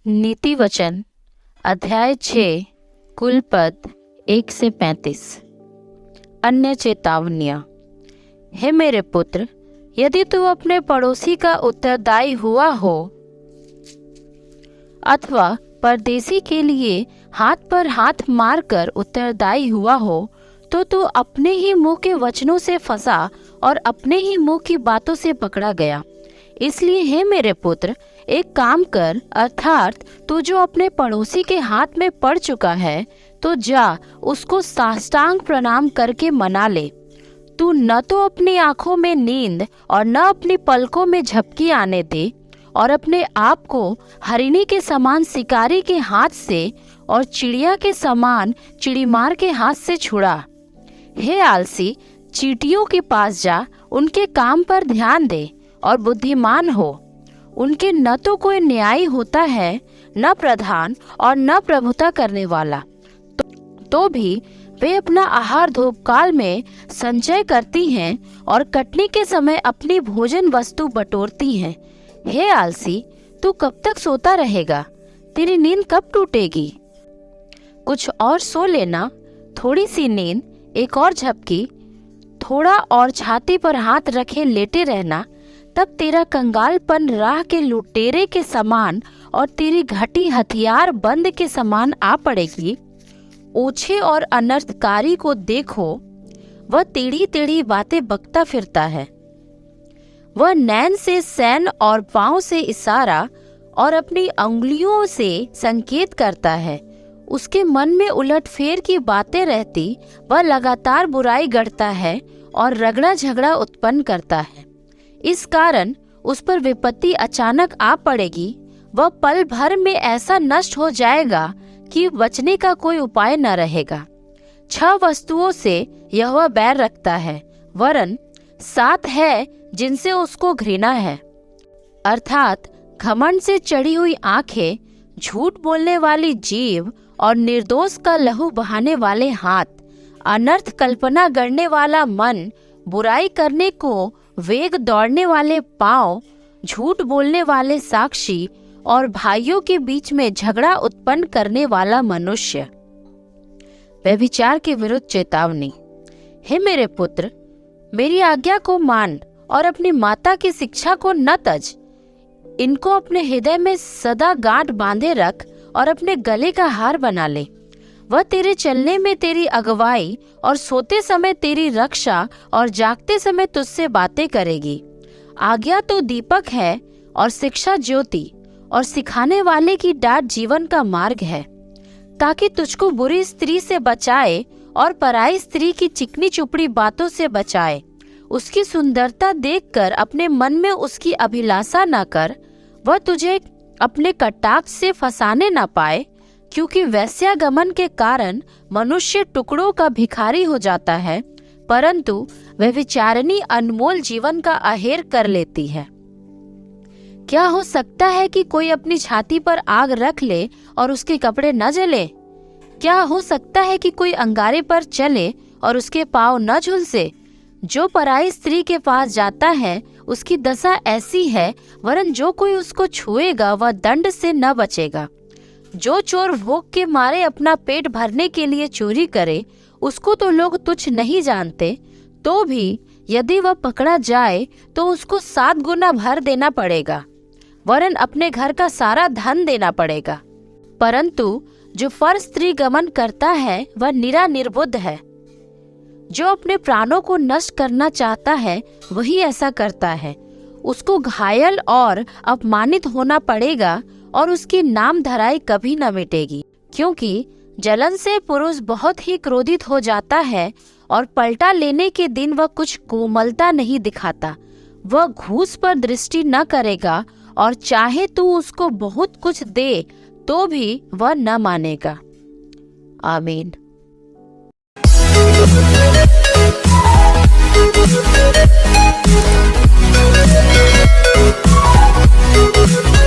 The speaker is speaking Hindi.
नीति वचन अध्याय 6 कुल पद 1 से 35। अन्य चेतावनियां। हे मेरे पुत्र, यदि तू अपने पड़ोसी का उत्तरदायी हुआ हो अथवा परदेशी के लिए हाथ पर हाथ मारकर उत्तरदायी हुआ हो, तो तू अपने ही मुंह के वचनों से फंसा और अपने ही मुंह की बातों से पकड़ा गया। इसलिए हे मेरे पुत्र, एक काम कर, अर्थात तू जो अपने पड़ोसी के हाथ में पड़ चुका है, तो जा उसको साष्टांग प्रणाम करके मना ले। तू न तो अपनी आंखों में नींद और न अपनी पलकों में झपकी आने दे, और अपने आप को हरिणी के समान शिकारी के हाथ से और चिड़िया के समान चिड़ीमार के हाथ से छुड़ा। हे आलसी, चींटियों के पास जा, उनके काम पर ध्यान दे और बुद्धिमान हो। उनके न तो कोई न्यायी होता है, न प्रधान और न प्रभुता करने वाला, तो भी वे अपना आहार धूपकाल में संचय करती हैं और कटनी के समय अपनी भोजन वस्तु बटोरती हैं। हे आलसी, तू कब तक सोता रहेगा? तेरी नींद कब टूटेगी? कुछ और सो लेना, थोड़ी सी नींद, एक और झपकी, थोड़ा और छाती पर हाथ रखे लेटे रहना, तब तेरा कंगालपन राह के लुटेरे के समान और तेरी घटी हथियार बंद के समान आ पड़ेगी। ओछे और अनर्थकारी को देखो, वह टेढ़ी टेढ़ी बातें बकता फिरता है। वह नैन से सैन और पांव से इशारा और अपनी अंगुलियों से संकेत करता है। उसके मन में उलटफेर की बातें रहती, वह लगातार बुराई गढ़ता है और रगड़ा झगड़ा उत्पन्न करता है। इस कारण उस पर विपत्ति अचानक आ पड़ेगी। वह पल भर में ऐसा नष्ट हो जाएगा कि बचने का कोई उपाय न रहेगा। 6 वस्तुओं से यहोवा बैर रखता है, वरन 7 है जिनसे उसको घृणा है, अर्थात घमंड से चढ़ी हुई आंखें, झूठ बोलने वाली जीभ और निर्दोष का लहू बहाने वाले हाथ, अनर्थ कल्पना गढ़ने वाला मन, बुराई करने को वेग दौड़ने वाले पांव, झूठ बोलने वाले साक्षी और भाइयों के बीच में झगड़ा उत्पन्न करने वाला मनुष्य। व्यभिचार के विरुद्ध चेतावनी। हे मेरे पुत्र, मेरी आज्ञा को मान और अपनी माता की शिक्षा को न तज। इनको अपने हृदय में सदा गांठ बांधे रख और अपने गले का हार बना ले। वह तेरे चलने में तेरी अगुवाई और सोते समय तेरी रक्षा और जागते समय तुझसे बातें करेगी। आज्ञा तो दीपक है और शिक्षा ज्योति, और सिखाने वाले की डांट जीवन का मार्ग है, ताकि तुझको बुरी स्त्री से बचाए और पराई स्त्री की चिकनी चुपड़ी बातों से बचाए। उसकी सुंदरता देखकर अपने मन में उसकी अभिलाषा न कर, वह तुझे अपने कटाक्ष से फंसाने न पाए, क्योंकि वैश्यागमन के कारण मनुष्य टुकड़ों का भिखारी हो जाता है, परंतु व्यभिचारिणी अनमोल जीवन का अहेर कर लेती है। क्या हो सकता है कि कोई अपनी छाती पर आग रख ले और उसके कपड़े न जले? क्या हो सकता है कि कोई अंगारे पर चले और उसके पांव न झुलसे? जो पराई स्त्री के पास जाता है उसकी दशा ऐसी है, वरन जो कोई उसको छुएगा वह दंड से न बचेगा। जो चोर भूख के मारे अपना पेट भरने के लिए चोरी करे, उसको तो लोग तुच्छ नहीं जानते, तो भी यदि वह पकड़ा जाए तो उसको 7 गुना भर देना पड़ेगा, वरन अपने घर का सारा धन देना पड़ेगा। परंतु जो फर स्त्री गमन करता है वह निरा निर्बुद्ध है। जो अपने प्राणों को नष्ट करना चाहता है वही ऐसा करता है। उसको घायल और अपमानित होना पड़ेगा और उसकी नाम धराई कभी न मिटेगी, क्योंकि जलन से पुरुष बहुत ही क्रोधित हो जाता है और पलटा लेने के दिन वह कुछ कोमलता नहीं दिखाता। वह घूस पर दृष्टि न करेगा और चाहे तू उसको बहुत कुछ दे तो भी वह न मानेगा। आमीन। Thank you.